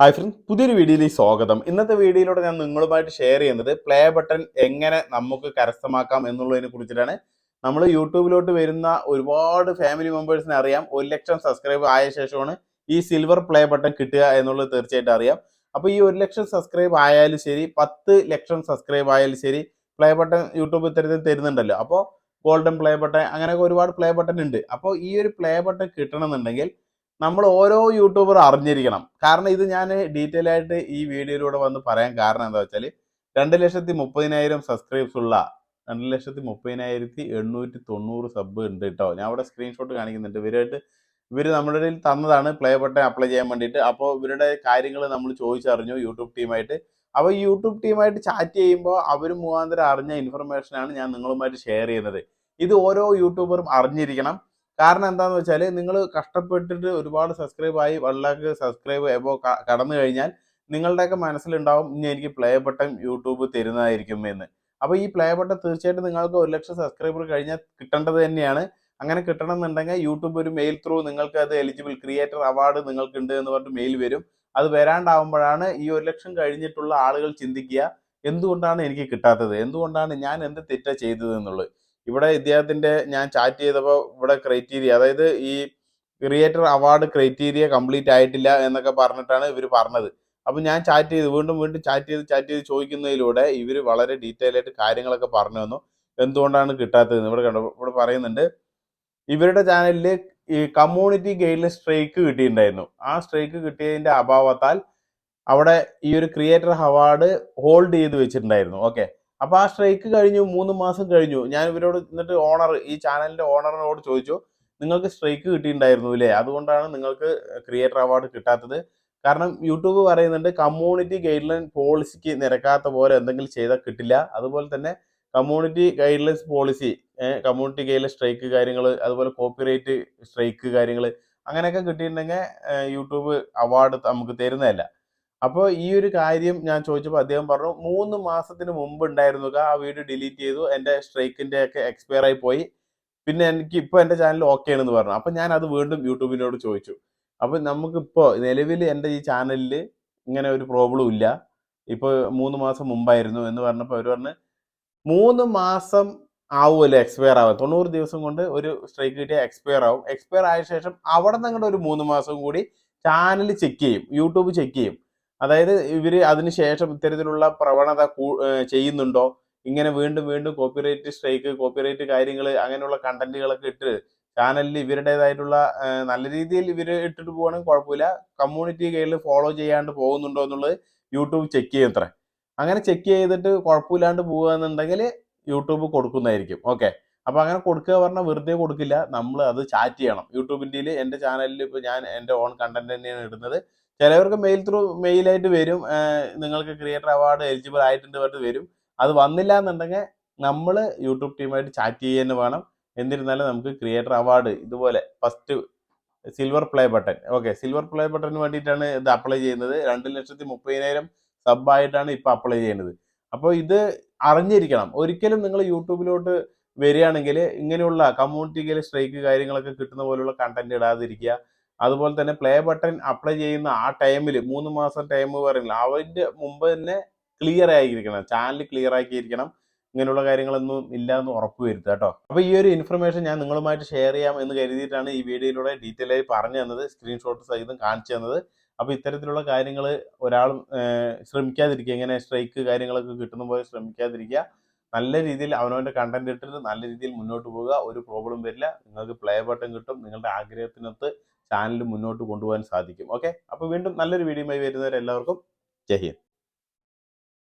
Hi front, പുതിയൊരു വീഡിയോയിലേക്ക് സ്വാഗതം. ഇന്നത്തെ വീഡിയോയിലൂടെ ഞാൻ നിങ്ങളുമായിട്ട് ഷെയർ ചെയ്യുന്നത് പ്ലേ ബട്ടൺ എങ്ങനെ നമുക്ക് കരസ്ഥമാക്കാം എന്നുള്ളതിനെ കുറിച്ചിട്ടാണ്. നമ്മൾ യൂട്യൂബിലോട്ട് വരുന്ന ഒരുപാട് ഫാമിലി മെമ്പേഴ്സിനെ അറിയാം 1,00,000 സബ്സ്ക്രൈബ് ആയ ശേഷമാണ് ഈ സിൽവർ പ്ലേ ബട്ടൺ കിട്ടുക എന്നുള്ളത് തീർച്ചയായിട്ടും അറിയാം. അപ്പോൾ ഈ 1,00,000 സബ്സ്ക്രൈബ് ആയാലും ശരി, 10,00,000 സബ്സ്ക്രൈബ് ആയാലും ശരി, പ്ലേ ബട്ടൺ യൂട്യൂബ് ഇത്തരത്തിൽ തരുന്നുണ്ടല്ലോ. അപ്പോൾ ഗോൾഡൻ പ്ലേ ബട്ടൺ അങ്ങനെയൊക്കെ ഒരുപാട് പ്ലേ ബട്ടൺ ഉണ്ട്. അപ്പോൾ ഈ ഒരു പ്ലേ ബട്ടൺ കിട്ടണമെന്നുണ്ടെങ്കിൽ നമ്മൾ ഓരോ യൂട്യൂബർ അറിഞ്ഞിരിക്കണം. കാരണം ഇത് ഞാൻ ഡീറ്റെയിൽ ആയിട്ട് ഈ വീഡിയോയിലൂടെ വന്ന് പറയാൻ കാരണം എന്താ വെച്ചാൽ 2,30,000 സബ്സ്ക്രൈബ്സ് ഉള്ള 2,30,890 സബ് ഉണ്ട് കേട്ടോ. ഞാൻ ഇവിടെ സ്ക്രീൻഷോട്ട് കാണിക്കുന്നുണ്ട്. ഇവർ നമ്മുടെ കയ്യിൽ തന്നതാണ് പ്ലേ ബട്ടൺ അപ്ലൈ ചെയ്യാൻ വേണ്ടിയിട്ട്. അപ്പോൾ ഇവരുടെ കാര്യങ്ങൾ നമ്മൾ ചോദിച്ചറിഞ്ഞു യൂട്യൂബ് ടീമായിട്ട്. അപ്പോൾ യൂട്യൂബ് ടീമായിട്ട് ചാറ്റ് ചെയ്യുമ്പോൾ അവർ മുഖാന്തരം അറിഞ്ഞ ഇൻഫർമേഷനാണ് ഞാൻ നിങ്ങളുമായിട്ട് ഷെയർ ചെയ്യുന്നത്. ഇത് ഓരോ യൂട്യൂബറും അറിഞ്ഞിരിക്കണം. കാരണം എന്താണെന്ന് വെച്ചാൽ നിങ്ങൾ കഷ്ടപ്പെട്ടിട്ട് ഒരുപാട് സബ്സ്ക്രൈബ് ആയി 1,00,000 സബ്സ്ക്രൈബ് എബോ കടന്നു കഴിഞ്ഞാൽ നിങ്ങളുടെയൊക്കെ മനസ്സിലുണ്ടാവും ഇനി എനിക്ക് പ്ലേ ബട്ടൺ യൂട്യൂബ് തരുന്നതായിരിക്കും എന്ന്. അപ്പോൾ ഈ പ്ലേ ബട്ടൺ തീർച്ചയായിട്ടും നിങ്ങൾക്ക് 1,00,000 സബ്സ്ക്രൈബർ കഴിഞ്ഞാൽ കിട്ടേണ്ടത് തന്നെയാണ്. അങ്ങനെ കിട്ടണം എന്നുണ്ടെങ്കിൽ യൂട്യൂബ് ഒരു മെയിൽ ത്രൂ നിങ്ങൾക്ക് അത് എലിജിബിൾ ക്രിയേറ്റർ അവാർഡ് നിങ്ങൾക്കുണ്ട് എന്ന് പറഞ്ഞിട്ട് മെയിൽ വരും. അത് വരാണ്ടാവുമ്പോഴാണ് ഈ 1,00,000 കഴിഞ്ഞിട്ടുള്ള ആളുകൾ ചിന്തിക്കുക എന്തുകൊണ്ടാണ് എനിക്ക് കിട്ടാത്തത്, എന്തുകൊണ്ടാണ് ഞാൻ എന്ത് തെറ്റാ ചെയ്തത് എന്നുള്ളത്. ഇവിടെ ഇദ്ദേഹത്തിന്റെ ഞാൻ ചാറ്റ് ചെയ്തപ്പോൾ ഇവിടെ ക്രൈറ്റീരിയ, അതായത് ഈ ക്രിയേറ്റർ അവാർഡ് ക്രൈറ്റീരിയ കംപ്ലീറ്റ് ആയിട്ടില്ല എന്നൊക്കെ പറഞ്ഞിട്ടാണ് ഇവർ പറഞ്ഞത്. അപ്പം ഞാൻ ചാറ്റ് ചെയ്ത് വീണ്ടും വീണ്ടും ചാറ്റ് ചെയ്ത് ചോദിക്കുന്നതിലൂടെ ഇവർ വളരെ ഡീറ്റെയിൽ ആയിട്ട് കാര്യങ്ങളൊക്കെ പറഞ്ഞു തന്നു എന്തുകൊണ്ടാണ് കിട്ടാത്തത്. ഇവിടെ കണ്ടോ, ഇവിടെ പറയുന്നുണ്ട് ഇവരുടെ ചാനലിൽ ഈ കമ്മ്യൂണിറ്റി ഗൈഡിൽ സ്ട്രൈക്ക് കിട്ടിയിട്ടുണ്ടായിരുന്നു. ആ സ്ട്രൈക്ക് കിട്ടിയതിന്റെ അഭാവത്താൽ അവിടെ ഈ ഒരു ക്രിയേറ്റർ അവാർഡ് ഹോൾഡ് ചെയ്ത് വെച്ചിട്ടുണ്ടായിരുന്നു. ഓക്കെ, അപ്പൊ ആ സ്ട്രൈക്ക് കഴിഞ്ഞു, 3 മാസം കഴിഞ്ഞു. ഞാൻ ഇവരോട് എന്നിട്ട് ഈ ചാനലിന്റെ ഓണറിനോട് ചോദിച്ചു, നിങ്ങൾക്ക് സ്ട്രൈക്ക് കിട്ടിയിട്ടുണ്ടായിരുന്നു അല്ലേ, അതുകൊണ്ടാണ് നിങ്ങൾക്ക് ക്രിയേറ്റർ അവാർഡ് കിട്ടാത്തത്. കാരണം യൂട്യൂബ് പറയുന്നുണ്ട് കമ്മ്യൂണിറ്റി ഗൈഡ് ലൈൻ പോളിസിക്ക് നിരക്കാത്ത പോലെ എന്തെങ്കിലും ചെയ്താൽ കിട്ടില്ല. അതുപോലെ തന്നെ community guide lines policy, community guide line strike കാര്യങ്ങൾ, അതുപോലെ കോപ്പിറൈറ്റ് സ്ട്രൈക്ക് കാര്യങ്ങൾ അങ്ങനെയൊക്കെ കിട്ടിയിട്ടുണ്ടെങ്കിൽ യൂട്യൂബ് അവാർഡ് നമുക്ക് തരുന്നതല്ല. അപ്പോൾ ഈ ഒരു കാര്യം ഞാൻ ചോദിച്ചപ്പോൾ അദ്ദേഹം പറഞ്ഞു 3 മാസത്തിന് മുമ്പ് ഉണ്ടായിരുന്നു, ആ വീഡിയോ ഡിലീറ്റ് ചെയ്തു, എൻ്റെ സ്ട്രൈക്കിൻ്റെ ഒക്കെ എക്സ്പയർ ആയി പോയി, പിന്നെ എനിക്ക് ഇപ്പോൾ എൻ്റെ ചാനൽ ഓക്കെ ആണെന്ന് പറഞ്ഞു. അപ്പം ഞാൻ അത് വീണ്ടും യൂട്യൂബിനോട് ചോദിച്ചു. അപ്പം നമുക്കിപ്പോൾ നിലവിൽ എൻ്റെ ഈ ചാനലിൽ ഇങ്ങനെ ഒരു പ്രോബ്ലം ഇല്ല, ഇപ്പോൾ 3 മാസം മുമ്പായിരുന്നു എന്ന് പറഞ്ഞപ്പോൾ അവർ പറഞ്ഞു 3 മാസം ആവുമല്ലോ എക്സ്പയർ ആവാൻ, 90 ദിവസം കൊണ്ട് ഒരു സ്ട്രൈക്ക് കിട്ടിയാൽ എക്സ്പയർ ആവും. എക്സ്പയർ ആയ ശേഷം അവിടെ നിന്ന് അങ്ങോട്ട് ഒരു 3 മാസം കൂടി ചാനൽ ചെക്ക് ചെയ്യും, യൂട്യൂബ് ചെക്ക് ചെയ്യും. അതായത് ഇവർ അതിനുശേഷം ഇത്തരത്തിലുള്ള പ്രവണത ചെയ്യുന്നുണ്ടോ, ഇങ്ങനെ വീണ്ടും വീണ്ടും കോപ്പിറൈറ്റ് സ്ട്രൈക്ക്, കോപ്പിറൈറ്റ് കാര്യങ്ങൾ അങ്ങനെയുള്ള കണ്ടന്റുകളൊക്കെ ഇട്ട് ചാനലിൽ ഇവരുടേതായിട്ടുള്ള നല്ല രീതിയിൽ ഇവർ ഇട്ടിട്ട് പോകണമെങ്കിൽ കുഴപ്പമില്ല, കമ്മ്യൂണിറ്റി ഗൈഡിൽ ഫോളോ ചെയ്യാണ്ട് പോകുന്നുണ്ടോ എന്നുള്ളത് യൂട്യൂബ് ചെക്ക് ചെയ്യത്രേ. അങ്ങനെ ചെക്ക് ചെയ്തിട്ട് കുഴപ്പമില്ലാണ്ട് പോകുകയെന്നുണ്ടെങ്കിൽ യൂട്യൂബ് കൊടുക്കുന്നതായിരിക്കും. ഓക്കെ, അപ്പോൾ അങ്ങനെ കൊടുക്കുക പറഞ്ഞാൽ വെറുതെ കൊടുക്കില്ല, നമ്മൾ അത് ചാറ്റ് ചെയ്യണം. യൂട്യൂബിൻ്റെ എൻ്റെ ചാനലിൽ ഇപ്പോൾ ഞാൻ എൻ്റെ ഓൺ കണ്ടന്റ് തന്നെയാണ് ഇടുന്നത്. ചിലവർക്ക് മെയിലായിട്ട് വരും, നിങ്ങൾക്ക് ക്രിയേറ്റർ അവാർഡ് എലിജിബിൾ ആയിട്ടുണ്ട് പറഞ്ഞിട്ട് വരും. അത് വന്നില്ല എന്നുണ്ടെങ്കിൽ നമ്മൾ യൂട്യൂബ് ടീമായിട്ട് ചാറ്റ് ചെയ്യുക തന്നെ വേണം. എന്നിരുന്നാലും നമുക്ക് ക്രിയേറ്റർ അവാർഡ് ഇതുപോലെ first silver play button, okay, silver play ബട്ടണിന് വേണ്ടിയിട്ടാണ് ഇത് അപ്ലൈ ചെയ്യുന്നത്. 2,30,000 സബായിട്ടാണ് ഇപ്പോൾ അപ്ലൈ ചെയ്യുന്നത്. അപ്പോൾ ഇത് അറിഞ്ഞിരിക്കണം. ഒരിക്കലും നിങ്ങൾ യൂട്യൂബിലോട്ട് വരികയാണെങ്കിൽ ഇങ്ങനെയുള്ള കമ്മ്യൂണിറ്റിയിൽ സ്ട്രൈക്ക് കാര്യങ്ങളൊക്കെ കിട്ടുന്ന പോലുള്ള കണ്ടന്റ് ഇടാതിരിക്കുക. അതുപോലെ തന്നെ പ്ലേ ബട്ടൺ അപ്ലൈ ചെയ്യുന്ന ആ ടൈമിൽ 3 മാസം ടൈം പറയുന്നില്ല, അതിൻ്റെ മുമ്പ് തന്നെ ക്ലിയർ ആയിരിക്കണം, ചാനൽ ക്ലിയർ ആക്കിയിരിക്കണം. ഇങ്ങനെയുള്ള കാര്യങ്ങളൊന്നും ഇല്ല എന്ന് ഉറപ്പ് വരുത്തുക കേട്ടോ. അപ്പോൾ ഈ ഒരു ഇൻഫർമേഷൻ ഞാൻ നിങ്ങളുമായിട്ട് ഷെയർ ചെയ്യാം എന്ന് കരുതിയിട്ടാണ് ഈ വീഡിയോയിലൂടെ ഡീറ്റെയിൽ ആയി പറഞ്ഞു തന്നത്, സ്ക്രീൻഷോട്ട് സഹിതം കാണിച്ചു തന്നത്. അപ്പോൾ ഇത്തരത്തിലുള്ള കാര്യങ്ങൾ ഒരാളും ശ്രമിക്കാതിരിക്കുക, ഇങ്ങനെ സ്ട്രൈക്ക് കാര്യങ്ങളൊക്കെ കിട്ടുന്ന പോലെ ശ്രമിക്കാതിരിക്കുക. നല്ല രീതിയിൽ അവനവൻ്റെ കണ്ടന്റ് ഇട്ടിട്ട് നല്ല രീതിയിൽ മുന്നോട്ട് പോവുക, ഒരു പ്രോബ്ലം വരില്ല. നിങ്ങൾക്ക് പ്ലേ ബട്ടൺ കിട്ടും, നിങ്ങളുടെ ആഗ്രഹത്തിനൊത്ത് ചാനൽ മുന്നോട്ട് കൊണ്ടുപോകാൻ സാധിക്കും. ഓക്കെ, അപ്പോൾ വീണ്ടും നല്ലൊരു വീഡിയോയുമായി വരുന്നവരെല്ലാവർക്കും ജയ് ഹിന്ദ്.